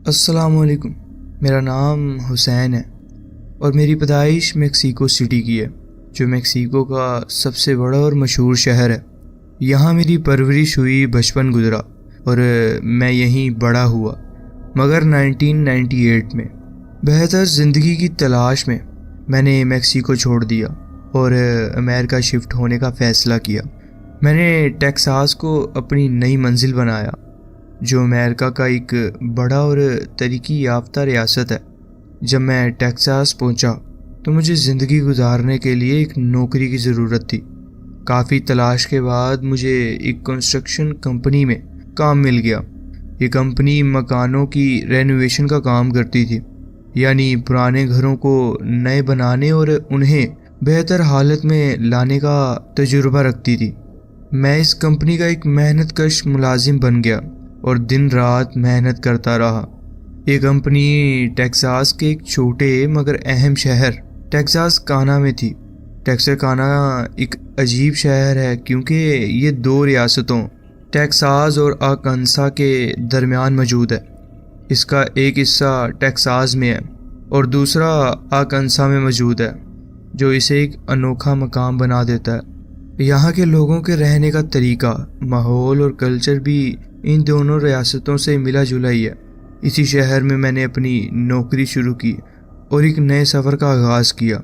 السلام علیکم۔ میرا نام حسین ہے اور میری پیدائش میکسیکو سٹی کی ہے، جو میکسیکو کا سب سے بڑا اور مشہور شہر ہے۔ یہاں میری پرورش ہوئی، بچپن گزرا اور میں یہیں بڑا ہوا، مگر 1998 میں بہتر زندگی کی تلاش میں نے میکسیکو چھوڑ دیا اور امریکہ شفٹ ہونے کا فیصلہ کیا۔ میں نے ٹیکساس کو اپنی نئی منزل بنایا، جو امریکہ کا ایک بڑا اور ترقی یافتہ ریاست ہے۔ جب میں ٹیکساس پہنچا تو مجھے زندگی گزارنے کے لیے ایک نوکری کی ضرورت تھی۔ کافی تلاش کے بعد مجھے ایک کنسٹرکشن کمپنی میں کام مل گیا۔ یہ کمپنی مکانوں کی رینوویشن کا کام کرتی تھی، یعنی پرانے گھروں کو نئے بنانے اور انہیں بہتر حالت میں لانے کا تجربہ رکھتی تھی۔ میں اس کمپنی کا ایک محنت کش ملازم بن گیا اور دن رات محنت کرتا رہا۔ یہ کمپنی ٹیکساس کے ایک چھوٹے مگر اہم شہر ٹیکساکانا میں تھی۔ ٹیکساکانا ایک عجیب شہر ہے کیونکہ یہ دو ریاستوں ٹیکساس اور آرکنسا کے درمیان موجود ہے۔ اس کا ایک حصہ ٹیکساس میں ہے اور دوسرا آرکنسا میں موجود ہے، جو اسے ایک انوکھا مقام بنا دیتا ہے۔ یہاں کے لوگوں کے رہنے کا طریقہ، ماحول اور کلچر بھی ان دونوں ریاستوں سے ملا جلا ہی ہے۔ اسی شہر میں نے اپنی نوکری شروع کی اور ایک نئے سفر کا آغاز کیا۔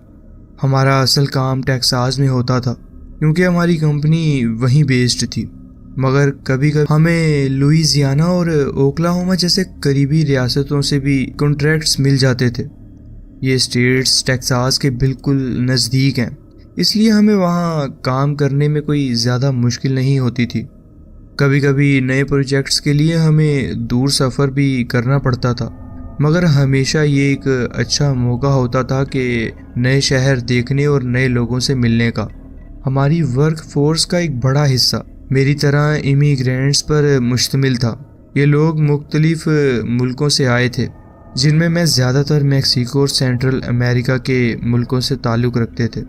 ہمارا اصل کام ٹیکساس میں ہوتا تھا کیونکہ ہماری کمپنی وہیں بیسڈ تھی، مگر کبھی کبھی ہمیں لوئیزیانا اور اوکلاہوما جیسے قریبی ریاستوں سے بھی کنٹریکٹس مل جاتے تھے۔ یہ اسٹیٹس ٹیکساس کے بالکل نزدیک ہیں، اس لیے ہمیں وہاں کام کرنے میں کوئی زیادہ مشکل نہیں ہوتی تھی۔ کبھی کبھی نئے پروجیکٹس کے لیے ہمیں دور سفر بھی کرنا پڑتا تھا، مگر ہمیشہ یہ ایک اچھا موقع ہوتا تھا کہ نئے شہر دیکھنے اور نئے لوگوں سے ملنے کا۔ ہماری ورک فورس کا ایک بڑا حصہ میری طرح امیگرینٹس پر مشتمل تھا۔ یہ لوگ مختلف ملکوں سے آئے تھے، جن میں زیادہ تر میکسیکو اور سینٹرل امریکہ کے ملکوں سے تعلق رکھتے تھے۔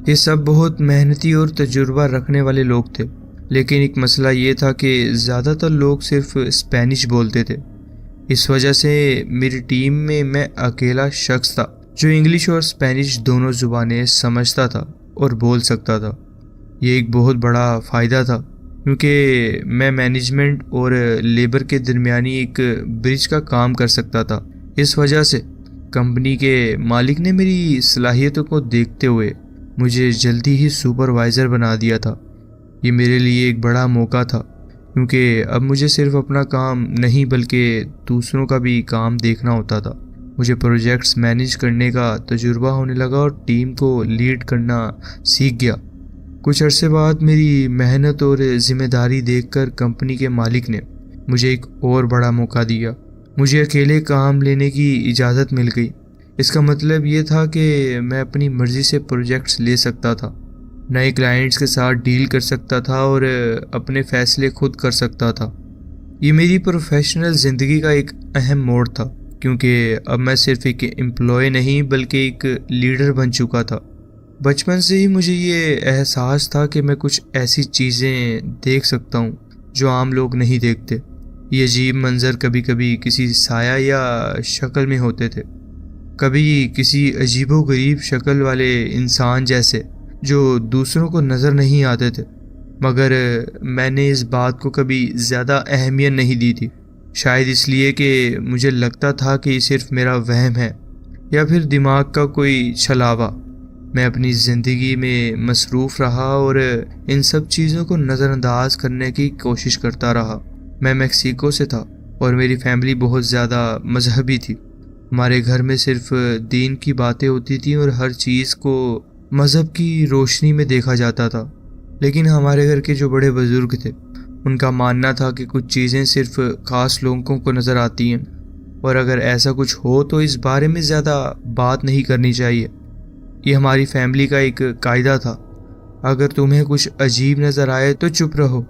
یہ سب بہت محنتی اور تجربہ رکھنے والے لوگ تھے، لیکن ایک مسئلہ یہ تھا کہ زیادہ تر لوگ صرف اسپینش بولتے تھے۔ اس وجہ سے میری ٹیم میں اکیلا شخص تھا جو انگلش اور اسپینش دونوں زبانیں سمجھتا تھا اور بول سکتا تھا۔ یہ ایک بہت بڑا فائدہ تھا کیونکہ میں مینجمنٹ اور لیبر کے درمیانی ایک برج کا کام کر سکتا تھا۔ اس وجہ سے کمپنی کے مالک نے میری صلاحیتوں کو دیکھتے ہوئے مجھے جلدی ہی سپروائزر بنا دیا تھا۔ یہ میرے لیے ایک بڑا موقع تھا کیونکہ اب مجھے صرف اپنا کام نہیں بلکہ دوسروں کا بھی کام دیکھنا ہوتا تھا۔ مجھے پروجیکٹس مینیج کرنے کا تجربہ ہونے لگا اور ٹیم کو لیڈ کرنا سیکھ گیا۔ کچھ عرصے بعد میری محنت اور ذمہ داری دیکھ کر کمپنی کے مالک نے مجھے ایک اور بڑا موقع دیا۔ مجھے اکیلے کام لینے کی اجازت مل گئی۔ اس کا مطلب یہ تھا کہ میں اپنی مرضی سے پروجیکٹس لے سکتا تھا، نئے کلائنٹس کے ساتھ ڈیل کر سکتا تھا اور اپنے فیصلے خود کر سکتا تھا۔ یہ میری پروفیشنل زندگی کا ایک اہم موڑ تھا کیونکہ اب میں صرف ایک امپلائی نہیں بلکہ ایک لیڈر بن چکا تھا۔ بچپن سے ہی مجھے یہ احساس تھا کہ میں کچھ ایسی چیزیں دیکھ سکتا ہوں جو عام لوگ نہیں دیکھتے۔ یہ عجیب منظر کبھی کبھی کسی سایہ یا شکل میں ہوتے تھے، کبھی کسی عجیب و غریب شکل والے انسان جیسے جو دوسروں کو نظر نہیں آتے تھے، مگر میں نے اس بات کو کبھی زیادہ اہمیت نہیں دی تھی۔ شاید اس لیے کہ مجھے لگتا تھا کہ یہ صرف میرا وہم ہے یا پھر دماغ کا کوئی چھلاوا۔ میں اپنی زندگی میں مصروف رہا اور ان سب چیزوں کو نظر انداز کرنے کی کوشش کرتا رہا۔ میں میکسیکو سے تھا اور میری فیملی بہت زیادہ مذہبی تھی۔ ہمارے گھر میں صرف دین کی باتیں ہوتی تھیں اور ہر چیز کو مذہب کی روشنی میں دیکھا جاتا تھا۔ لیکن ہمارے گھر کے جو بڑے بزرگ تھے، ان کا ماننا تھا کہ کچھ چیزیں صرف خاص لوگوں کو نظر آتی ہیں اور اگر ایسا کچھ ہو تو اس بارے میں زیادہ بات نہیں کرنی چاہیے۔ یہ ہماری فیملی کا ایک قاعدہ تھا، اگر تمہیں کچھ عجیب نظر آئے تو چپ رہو،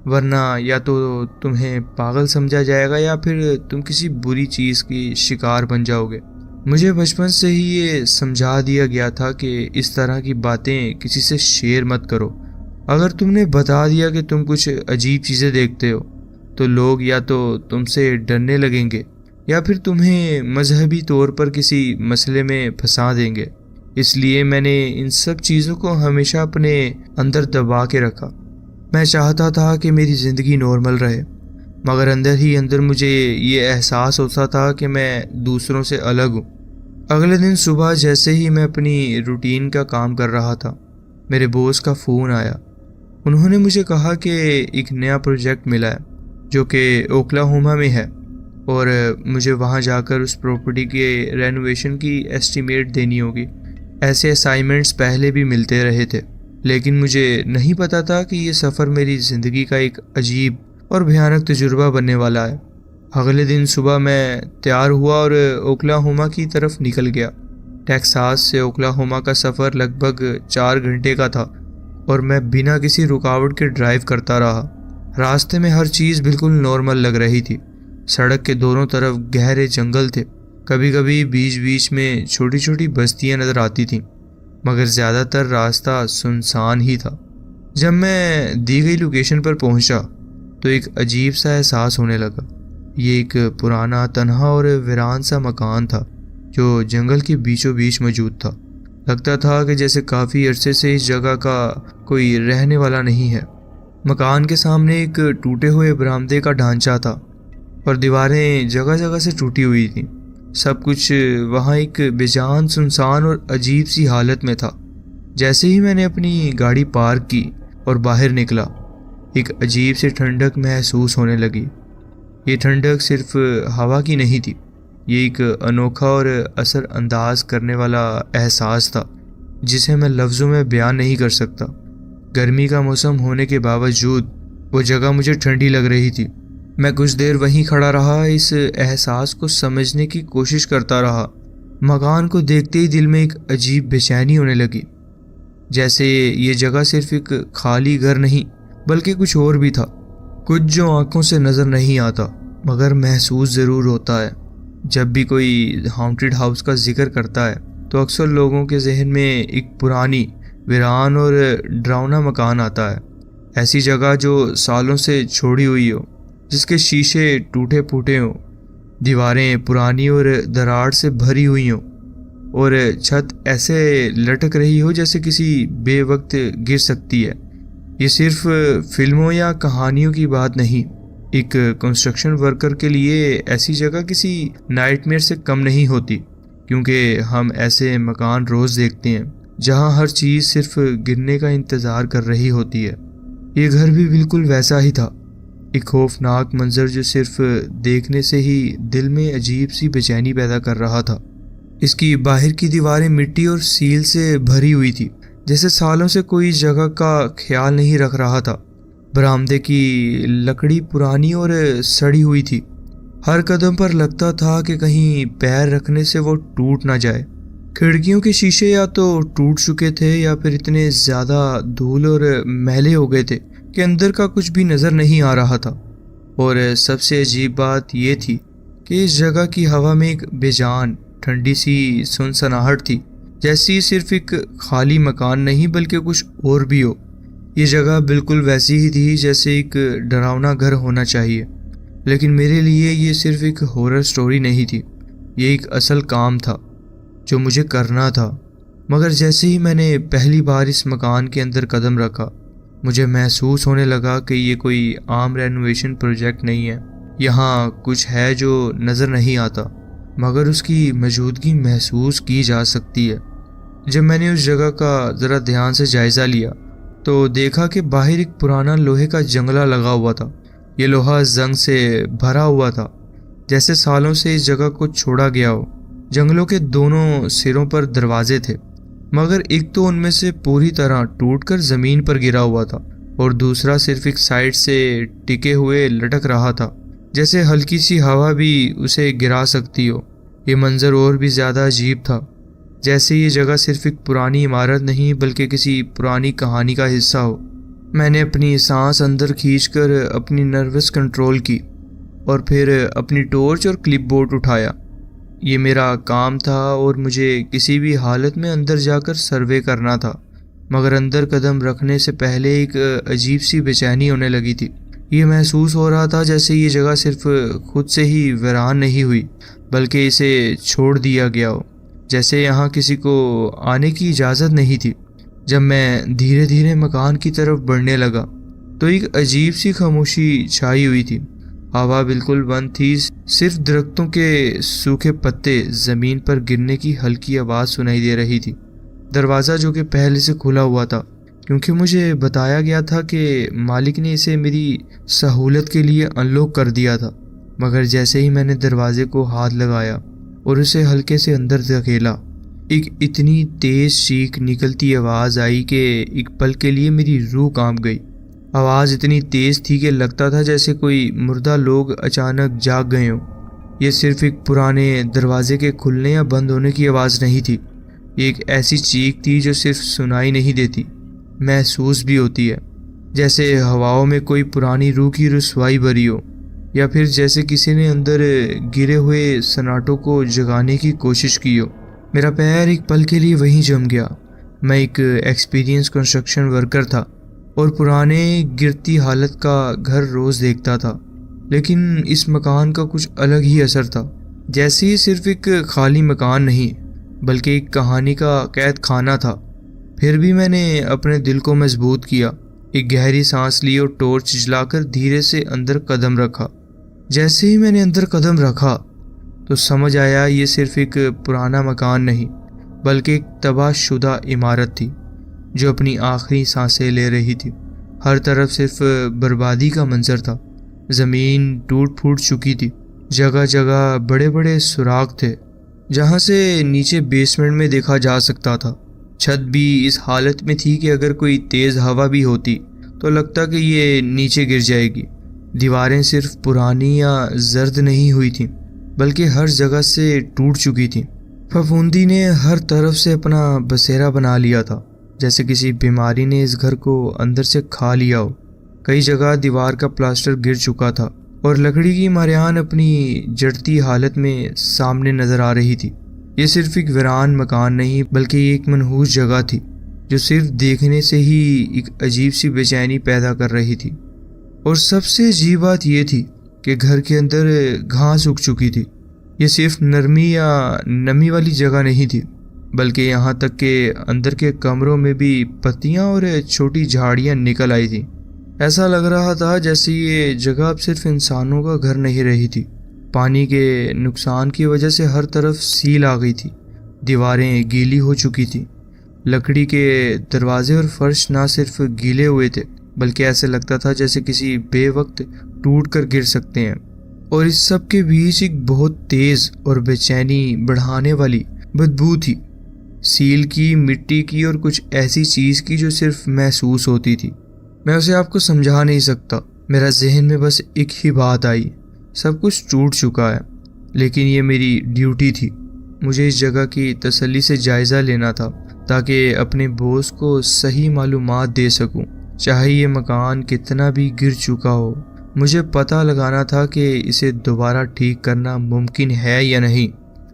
ورنہ یا تو تمہیں پاگل سمجھا جائے گا یا پھر تم کسی بری چیز کی شکار بن جاؤ گے۔ مجھے بچپن سے ہی یہ سمجھا دیا گیا تھا کہ اس طرح کی باتیں کسی سے شیئر مت کرو۔ اگر تم نے بتا دیا کہ تم کچھ عجیب چیزیں دیکھتے ہو تو لوگ یا تو تم سے ڈرنے لگیں گے یا پھر تمہیں مذہبی طور پر کسی مسئلے میں پھنسا دیں گے۔ اس لیے میں نے ان سب چیزوں کو ہمیشہ اپنے اندر دبا کے رکھا۔ میں چاہتا تھا کہ میری زندگی نارمل رہے، مگر اندر ہی اندر مجھے یہ احساس ہوتا تھا کہ میں دوسروں سے الگ ہوں۔ اگلے دن صبح جیسے ہی میں اپنی روٹین کا کام کر رہا تھا، میرے باس کا فون آیا۔ انہوں نے مجھے کہا کہ ایک نیا پروجیکٹ ملا ہے جو کہ اوکلاہوما میں ہے، اور مجھے وہاں جا کر اس پراپرٹی کے رینوویشن کی ایسٹیمیٹ دینی ہوگی۔ ایسے اسائنمنٹس پہلے بھی ملتے رہے تھے، لیکن مجھے نہیں پتا تھا کہ یہ سفر میری زندگی کا ایک عجیب اور بھیانک تجربہ بننے والا ہے۔ اگلے دن صبح میں تیار ہوا اور اوکلاہوما کی طرف نکل گیا۔ ٹیکساس سے اوکلاہوما کا سفر لگ بھگ 4 گھنٹے کا تھا، اور میں بنا کسی رکاوٹ کے ڈرائیو کرتا رہا۔ راستے میں ہر چیز بالکل نارمل لگ رہی تھی۔ سڑک کے دونوں طرف گہرے جنگل تھے، کبھی کبھی بیچ بیچ میں چھوٹی چھوٹی بستیاں نظر آتی تھیں، مگر زیادہ تر راستہ سنسان ہی تھا۔ جب میں دی گئی لوکیشن پر پہنچا تو ایک عجیب سا احساس ہونے لگا۔ یہ ایک پرانا، تنہا اور ویران سا مکان تھا جو جنگل کے بیچوں بیچ موجود تھا۔ لگتا تھا کہ جیسے کافی عرصے سے اس جگہ کا کوئی رہنے والا نہیں ہے۔ مکان کے سامنے ایک ٹوٹے ہوئے برآمدے کا ڈھانچہ تھا، اور دیواریں جگہ جگہ سے ٹوٹی ہوئی تھیں۔ سب کچھ وہاں ایک بے جان، سنسان اور عجیب سی حالت میں تھا۔ جیسے ہی میں نے اپنی گاڑی پارک کی اور باہر نکلا، ایک عجیب سی ٹھنڈک محسوس ہونے لگی۔ یہ ٹھنڈک صرف ہوا کی نہیں تھی، یہ ایک انوکھا اور اثر انداز کرنے والا احساس تھا جسے میں لفظوں میں بیان نہیں کر سکتا۔ گرمی کا موسم ہونے کے باوجود وہ جگہ مجھے ٹھنڈی لگ رہی تھی۔ میں کچھ دیر وہیں کھڑا رہا، اس احساس کو سمجھنے کی کوشش کرتا رہا۔ مکان کو دیکھتے ہی دل میں ایک عجیب بے چینی ہونے لگی، جیسے یہ جگہ صرف ایک خالی گھر نہیں بلکہ کچھ اور بھی تھا، کچھ جو آنکھوں سے نظر نہیں آتا مگر محسوس ضرور ہوتا ہے۔ جب بھی کوئی ہانٹڈ ہاؤس کا ذکر کرتا ہے تو اکثر لوگوں کے ذہن میں ایک پرانی، ویران اور ڈراؤنا مکان آتا ہے۔ ایسی جگہ جو سالوں سے چھوڑی ہوئی ہو، جس کے شیشے ٹوٹے پھوٹے ہوں، دیواریں پرانی اور دراڑ سے بھری ہوئی ہوں، اور چھت ایسے لٹک رہی ہو جیسے کسی بے وقت گر سکتی ہے۔ یہ صرف فلموں یا کہانیوں کی بات نہیں، ایک کنسٹرکشن ورکر کے لیے ایسی جگہ کسی نائٹ میئر سے کم نہیں ہوتی، کیونکہ ہم ایسے مکان روز دیکھتے ہیں جہاں ہر چیز صرف گرنے کا انتظار کر رہی ہوتی ہے۔ یہ گھر بھی بالکل ویسا ہی تھا، ایک خوفناک منظر جو صرف دیکھنے سے ہی دل میں عجیب سی بے چینی پیدا کر رہا تھا۔ اس کی باہر کی دیواریں مٹی اور سیل سے بھری ہوئی تھی، جیسے سالوں سے کوئی جگہ کا خیال نہیں رکھ رہا تھا۔ برآمدے کی لکڑی پرانی اور سڑی ہوئی تھی، ہر قدم پر لگتا تھا کہ کہیں پیر رکھنے سے وہ ٹوٹ نہ جائے۔ کھڑکیوں کے شیشے یا تو ٹوٹ چکے تھے یا پھر اتنے زیادہ دھول اور میلے ہو گئے تھے کہ اندر کا کچھ بھی نظر نہیں آ رہا تھا۔ اور سب سے عجیب بات یہ تھی کہ اس جگہ کی ہوا میں ایک بے جان، ٹھنڈی سی سنسناہٹ تھی، جیسی صرف ایک خالی مکان نہیں بلکہ کچھ اور بھی ہو۔ یہ جگہ بالکل ویسی ہی تھی جیسے ایک ڈراؤنا گھر ہونا چاہیے، لیکن میرے لیے یہ صرف ایک ہورر سٹوری نہیں تھی، یہ ایک اصل کام تھا جو مجھے کرنا تھا۔ مگر جیسے ہی میں نے پہلی بار اس مکان کے اندر قدم رکھا، مجھے محسوس ہونے لگا کہ یہ کوئی عام رینوویشن پروجیکٹ نہیں ہے۔ یہاں کچھ ہے جو نظر نہیں آتا مگر اس کی موجودگی محسوس کی جا سکتی ہے۔ جب میں نے اس جگہ کا ذرا دھیان سے جائزہ لیا تو دیکھا کہ باہر ایک پرانا لوہے کا جنگلہ لگا ہوا تھا۔ یہ لوہا زنگ سے بھرا ہوا تھا، جیسے سالوں سے اس جگہ کو چھوڑا گیا ہو۔ جنگلوں کے دونوں سروں پر دروازے تھے، مگر ایک تو ان میں سے پوری طرح ٹوٹ کر زمین پر گرا ہوا تھا اور دوسرا صرف ایک سائڈ سے ٹکے ہوئے لٹک رہا تھا، جیسے ہلکی سی ہوا بھی اسے گرا سکتی ہو۔ یہ منظر اور بھی زیادہ عجیب تھا، جیسے یہ جگہ صرف ایک پرانی عمارت نہیں بلکہ کسی پرانی کہانی کا حصہ ہو۔ میں نے اپنی سانس اندر کھینچ کر اپنی نروس کنٹرول کی اور پھر اپنی ٹارچ اور کلپ بورڈ اٹھایا۔ یہ میرا کام تھا اور مجھے کسی بھی حالت میں اندر جا کر سروے کرنا تھا، مگر اندر قدم رکھنے سے پہلے ایک عجیب سی بے چینی ہونے لگی تھی۔ یہ محسوس ہو رہا تھا جیسے یہ جگہ صرف خود سے ہی ویران نہیں ہوئی بلکہ اسے چھوڑ دیا گیا ہو، جیسے یہاں کسی کو آنے کی اجازت نہیں تھی۔ جب میں دھیرے دھیرے مکان کی طرف بڑھنے لگا تو ایک عجیب سی خاموشی چھائی ہوئی تھی۔ ہوا بالکل بند تھی، صرف درختوں کے سوکھے پتے زمین پر گرنے کی ہلکی آواز سنائی دے رہی تھی۔ دروازہ جو کہ پہلے سے کھلا ہوا تھا کیونکہ مجھے بتایا گیا تھا کہ مالک نے اسے میری سہولت کے لیے ان لاک کر دیا تھا، مگر جیسے ہی میں نے دروازے کو ہاتھ لگایا اور اسے ہلکے سے اندر دھکیلا، ایک اتنی تیز چیخ نکلتی آواز آئی کہ ایک پل کے لیے میری روح کانپ گئی۔ آواز اتنی تیز تھی کہ لگتا تھا جیسے کوئی مردہ لوگ اچانک جاگ گئے ہوں۔ یہ صرف ایک پرانے دروازے کے کھلنے یا بند ہونے کی آواز نہیں تھی، یہ ایک ایسی چیخ تھی جو صرف سنائی نہیں دیتی، محسوس بھی ہوتی ہے، جیسے ہواؤں میں کوئی پرانی روح کی رسوائی بھری ہو، یا پھر جیسے کسی نے اندر گرے ہوئے سناٹوں کو جگانے کی کوشش کی ہو۔ میرا پیر ایک پل کے لیے وہیں جم گیا۔ میں ایک ایکسپیرینس کنسٹرکشن ورکر تھا اور پرانے گرتی حالت کا گھر روز دیکھتا تھا، لیکن اس مکان کا کچھ الگ ہی اثر تھا، جیسے یہ صرف ایک خالی مکان نہیں بلکہ ایک کہانی کا قید خانہ تھا۔ پھر بھی میں نے اپنے دل کو مضبوط کیا، ایک گہری سانس لی اور ٹارچ جلا کر دھیرے سے اندر قدم رکھا۔ جیسے ہی میں نے اندر قدم رکھا تو سمجھ آیا یہ صرف ایک پرانا مکان نہیں بلکہ ایک تباہ شدہ عمارت تھی جو اپنی آخری سانسیں لے رہی تھی۔ ہر طرف صرف بربادی کا منظر تھا، زمین ٹوٹ پھوٹ چکی تھی، جگہ جگہ بڑے بڑے سوراخ تھے جہاں سے نیچے بیسمنٹ میں دیکھا جا سکتا تھا۔ چھت بھی اس حالت میں تھی کہ اگر کوئی تیز ہوا بھی ہوتی تو لگتا کہ یہ نیچے گر جائے گی۔ دیواریں صرف پرانی یا زرد نہیں ہوئی تھیں بلکہ ہر جگہ سے ٹوٹ چکی تھیں۔ پھپھوندی نے ہر طرف سے اپنا بسیرا بنا لیا تھا، جیسے کسی بیماری نے اس گھر کو اندر سے کھا لیا ہو۔ کئی جگہ دیوار کا پلاسٹر گر چکا تھا اور لکڑی کی ماریان اپنی جڑتی حالت میں سامنے نظر آ رہی تھی۔ یہ صرف ایک ویران مکان نہیں بلکہ یہ ایک منحوس جگہ تھی جو صرف دیکھنے سے ہی ایک عجیب سی بے چینی پیدا کر رہی تھی۔ اور سب سے عجیب بات یہ تھی کہ گھر کے اندر گھاس اگ چکی تھی۔ یہ صرف نرمی یا نمی والی جگہ نہیں تھی بلکہ یہاں تک کہ اندر کے کمروں میں بھی پتیاں اور چھوٹی جھاڑیاں نکل آئی تھیں۔ ایسا لگ رہا تھا جیسے یہ جگہ اب صرف انسانوں کا گھر نہیں رہی تھی۔ پانی کے نقصان کی وجہ سے ہر طرف سیل آ گئی تھی، دیواریں گیلی ہو چکی تھیں، لکڑی کے دروازے اور فرش نہ صرف گیلے ہوئے تھے بلکہ ایسے لگتا تھا جیسے کسی بے وقت ٹوٹ کر گر سکتے ہیں۔ اور اس سب کے بیچ ایک بہت تیز اور بے چینی بڑھانے والی بدبو تھی، سیل کی، مٹی کی اور کچھ ایسی چیز کی جو صرف محسوس ہوتی تھی۔ میں اسے آپ کو سمجھا نہیں سکتا۔ میرا ذہن میں بس ایک ہی بات آئی، سب کچھ ٹوٹ چکا ہے لیکن یہ میری ڈیوٹی تھی۔ مجھے اس جگہ کی تسلی سے جائزہ لینا تھا تاکہ اپنے بوس کو صحیح معلومات دے سکوں۔ چاہے یہ مکان کتنا بھی گر چکا ہو، مجھے پتہ لگانا تھا کہ اسے دوبارہ ٹھیک کرنا ممکن ہے یا نہیں۔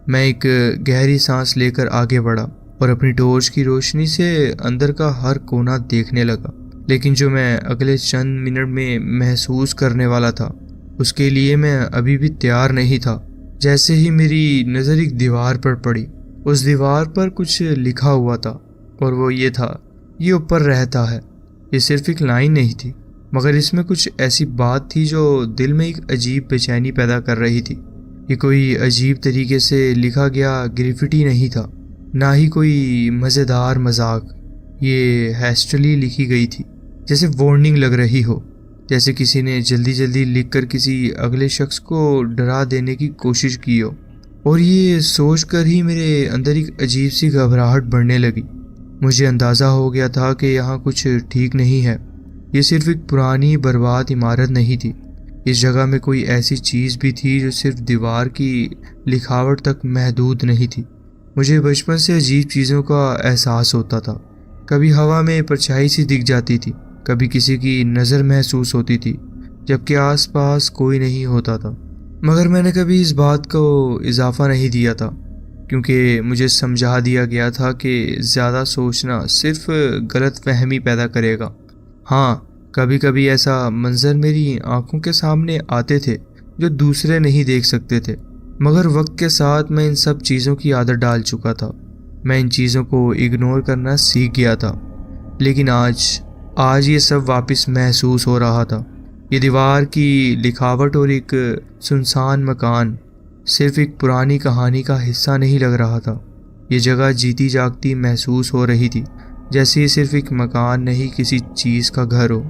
میں ایک گہری سانس لے کر آگے بڑھا اور اپنی ٹارچ کی روشنی سے اندر کا ہر کونا دیکھنے لگا، لیکن جو میں اگلے چند منٹ میں محسوس کرنے والا تھا اس کے لیے میں ابھی بھی تیار نہیں تھا۔ جیسے ہی میری نظر ایک دیوار پر پڑی، اس دیوار پر کچھ لکھا ہوا تھا اور وہ یہ تھا، یہ اوپر رہتا ہے۔ یہ صرف ایک لائن نہیں تھی مگر اس میں کچھ ایسی بات تھی جو دل میں ایک عجیب بے چینی پیدا کر رہی تھی۔ یہ کوئی عجیب طریقے سے لکھا گیا گریفٹی نہیں تھا، نہ ہی کوئی مزیدار مذاق، یہ ہیسٹلی لکھی گئی تھی، جیسے وارننگ لگ رہی ہو، جیسے کسی نے جلدی جلدی لکھ کر کسی اگلے شخص کو ڈرا دینے کی کوشش کی ہو۔ اور یہ سوچ کر ہی میرے اندر ایک عجیب سی گھبراہٹ بڑھنے لگی۔ مجھے اندازہ ہو گیا تھا کہ یہاں کچھ ٹھیک نہیں ہے، یہ صرف ایک پرانی برباد عمارت نہیں تھی، اس جگہ میں کوئی ایسی چیز بھی تھی جو صرف دیوار کی لکھاوٹ تک محدود نہیں تھی۔ مجھے بچپن سے عجیب چیزوں کا احساس ہوتا تھا، کبھی ہوا میں پرچھائی سی دکھ جاتی تھی، کبھی کسی کی نظر محسوس ہوتی تھی جبکہ آس پاس کوئی نہیں ہوتا تھا، مگر میں نے کبھی اس بات کو اضافہ نہیں دیا تھا کیونکہ مجھے سمجھا دیا گیا تھا کہ زیادہ سوچنا صرف غلط فہمی پیدا کرے گا۔ ہاں، کبھی کبھی ایسا منظر میری آنکھوں کے سامنے آتے تھے جو دوسرے نہیں دیکھ سکتے تھے، مگر وقت کے ساتھ میں ان سب چیزوں کی عادت ڈال چکا تھا۔ میں ان چیزوں کو اگنور کرنا سیکھ گیا تھا، لیکن آج یہ سب واپس محسوس ہو رہا تھا۔ یہ دیوار کی لکھاوٹ اور ایک سنسان مکان صرف ایک پرانی کہانی کا حصہ نہیں لگ رہا تھا، یہ جگہ جیتی جاگتی محسوس ہو رہی تھی، جیسے یہ صرف ایک مکان نہیں، کسی چیز کا گھر ہو۔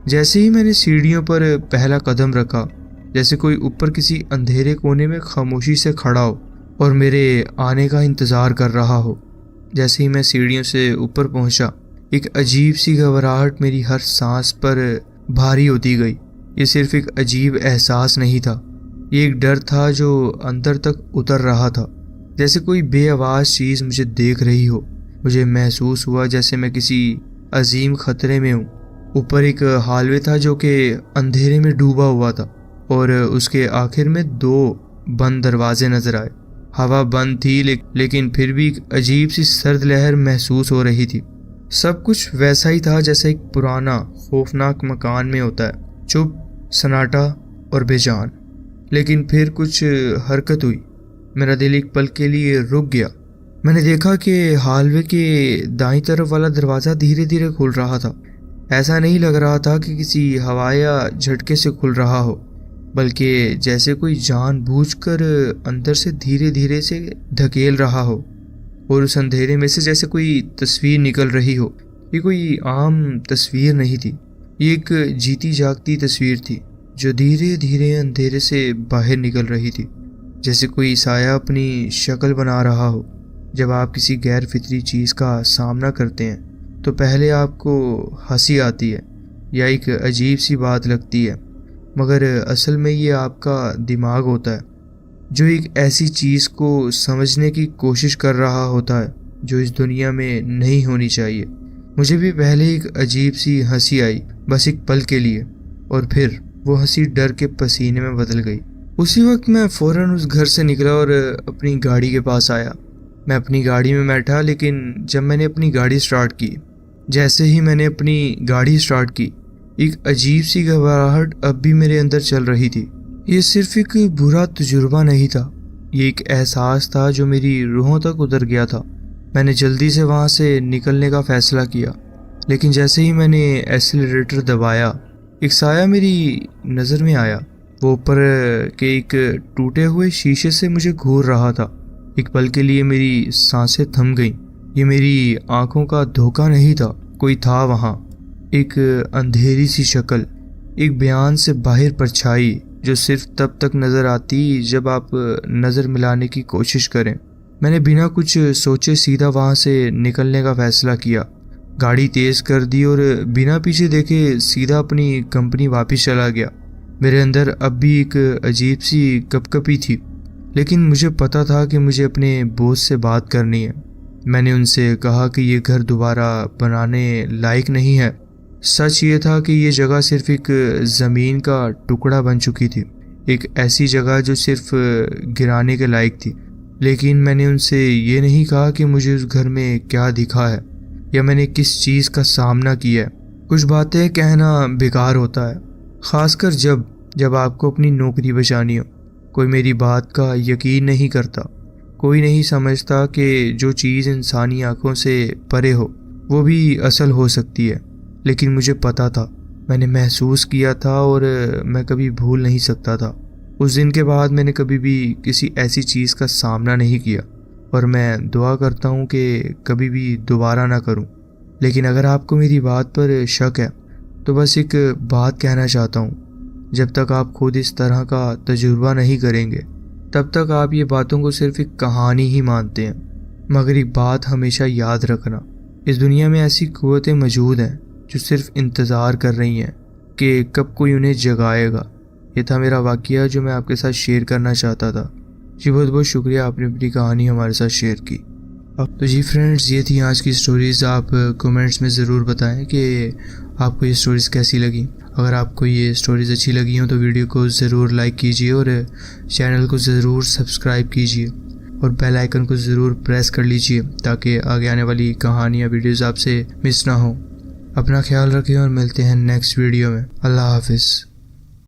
جیسے ہی میں نے سیڑھیوں پر پہلا قدم رکھا، جیسے کوئی اوپر کسی اندھیرے کونے میں خاموشی سے کھڑا ہو اور میرے آنے کا انتظار کر رہا ہو۔ جیسے ہی میں سیڑھیوں سے اوپر پہنچا، ایک عجیب سی گھبراہٹ میری ہر سانس پر بھاری ہوتی گئی۔ یہ صرف ایک عجیب احساس نہیں تھا، یہ ایک ڈر تھا جو اندر تک اتر رہا تھا، جیسے کوئی بے آواز چیز مجھے دیکھ رہی ہو۔ مجھے محسوس ہوا جیسے میں کسی عظیم خطرے میں ہوں۔ اوپر ایک ہالوے تھا جو کہ اندھیرے میں ڈوبا ہوا تھا، اور اس کے آخر میں 2 بند دروازے نظر آئے۔ ہوا بند تھی لیکن پھر بھی ایک عجیب سی سرد لہر محسوس ہو رہی تھی۔ سب کچھ ویسا ہی تھا جیسا ایک پرانا خوفناک مکان میں ہوتا ہے، چپ، سناٹا اور بے جان۔ لیکن پھر کچھ حرکت ہوئی، میرا دل ایک پل کے لیے رک گیا۔ میں نے دیکھا کہ ہالوے کے دائیں طرف والا دروازہ دھیرے دھیرے کھل رہا تھا۔ ایسا نہیں لگ رہا تھا کہ کسی ہوا یا جھٹکے سے کھل رہا ہو، بلکہ جیسے کوئی جان بوجھ کر اندر سے دھیرے دھیرے سے دھکیل رہا ہو، اور اس اندھیرے میں سے جیسے کوئی تصویر نکل رہی ہو۔ یہ کوئی عام تصویر نہیں تھی، یہ ایک جیتی جاگتی تصویر تھی جو دھیرے دھیرے اندھیرے سے باہر نکل رہی تھی، جیسے کوئی سایہ اپنی شکل بنا رہا ہو۔ جب آپ کسی غیر فطری چیز کا سامنا کرتے ہیں تو پہلے آپ کو ہنسی آتی ہے یا ایک عجیب سی بات لگتی ہے، مگر اصل میں یہ آپ کا دماغ ہوتا ہے جو ایک ایسی چیز کو سمجھنے کی کوشش کر رہا ہوتا ہے جو اس دنیا میں نہیں ہونی چاہیے۔ مجھے بھی پہلے ایک عجیب سی ہنسی آئی، بس ایک پل کے لیے، اور پھر وہ ہنسی ڈر کے پسینے میں بدل گئی۔ اسی وقت میں فوراً اس گھر سے نکلا اور اپنی گاڑی کے پاس آیا۔ میں اپنی گاڑی میں بیٹھا، لیکن جب میں نے اپنی گاڑی سٹارٹ کی، جیسے ہی میں نے اپنی گاڑی سٹارٹ کی، ایک عجیب سی گھبراہٹ اب بھی میرے اندر چل رہی تھی۔ یہ صرف ایک برا تجربہ نہیں تھا، یہ ایک احساس تھا جو میری روحوں تک اتر گیا تھا۔ میں نے جلدی سے وہاں سے نکلنے کا فیصلہ کیا، لیکن جیسے ہی میں نے ایکسیلریٹر دبایا، ایک سایہ میری نظر میں آیا۔ وہ اوپر کے ایک ٹوٹے ہوئے شیشے سے مجھے گھور رہا تھا۔ ایک پل کے لیے میری سانسیں تھم گئیں۔ یہ میری آنکھوں کا دھوکہ نہیں تھا، کوئی تھا وہاں، ایک اندھیری سی شکل، ایک بیان سے باہر پرچھائی جو صرف تب تک نظر آتی جب آپ نظر ملانے کی کوشش کریں۔ میں نے بنا کچھ سوچے سیدھا وہاں سے نکلنے کا فیصلہ کیا، گاڑی تیز کر دی اور بنا پیچھے دیکھے سیدھا اپنی کمپنی واپس چلا گیا۔ میرے اندر اب بھی ایک عجیب سی کپ کپی تھی، لیکن مجھے پتا تھا کہ مجھے اپنے بوس سے بات کرنی ہے۔ میں نے ان سے کہا کہ یہ گھر دوبارہ بنانے لائق نہیں ہے۔ سچ یہ تھا کہ یہ جگہ صرف ایک زمین کا ٹکڑا بن چکی تھی، ایک ایسی جگہ جو صرف گرانے کے لائق تھی۔ لیکن میں نے ان سے یہ نہیں کہا کہ مجھے اس گھر میں کیا دکھا ہے یا میں نے کس چیز کا سامنا کیا ہے۔ کچھ باتیں کہنا بیکار ہوتا ہے، خاص کر جب آپ کو اپنی نوکری بچانی ہو۔ کوئی میری بات کا یقین نہیں کرتا، کوئی نہیں سمجھتا کہ جو چیز انسانی آنکھوں سے پرے ہو وہ بھی اصل ہو سکتی ہے۔ لیکن مجھے پتا تھا، میں نے محسوس کیا تھا، اور میں کبھی بھول نہیں سکتا تھا۔ اس دن کے بعد میں نے کبھی بھی کسی ایسی چیز کا سامنا نہیں کیا، اور میں دعا کرتا ہوں کہ کبھی بھی دوبارہ نہ کروں۔ لیکن اگر آپ کو میری بات پر شک ہے تو بس ایک بات کہنا چاہتا ہوں، جب تک آپ خود اس طرح کا تجربہ نہیں کریں گے تب تک آپ یہ باتوں کو صرف ایک کہانی ہی مانتے ہیں۔ مگر ایک بات ہمیشہ یاد رکھنا، اس دنیا میں ایسی قوتیں موجود ہیں جو صرف انتظار کر رہی ہیں کہ کب کوئی انہیں جگائے گا۔ یہ تھا میرا واقعہ جو میں آپ کے ساتھ شیئر کرنا چاہتا تھا۔ جی بہت بہت شکریہ، آپ نے اپنی کہانی ہمارے ساتھ شیئر کی۔ تو جی فرینڈز، یہ تھی آج کی سٹوریز۔ آپ کومنٹس میں ضرور بتائیں کہ آپ کو یہ سٹوریز کیسی لگیں۔ اگر آپ کو یہ سٹوریز اچھی لگی ہوں تو ویڈیو کو ضرور لائک کیجیے، اور چینل کو ضرور سبسکرائب کیجیے، اور بیل آئیکن کو ضرور پریس کر لیجیے تاکہ آگے آنے والی کہانیاں ویڈیوز آپ سے مس نہ ہوں۔ اپنا خیال رکھیں اور ملتے ہیں نیکسٹ ویڈیو میں۔ اللہ حافظ۔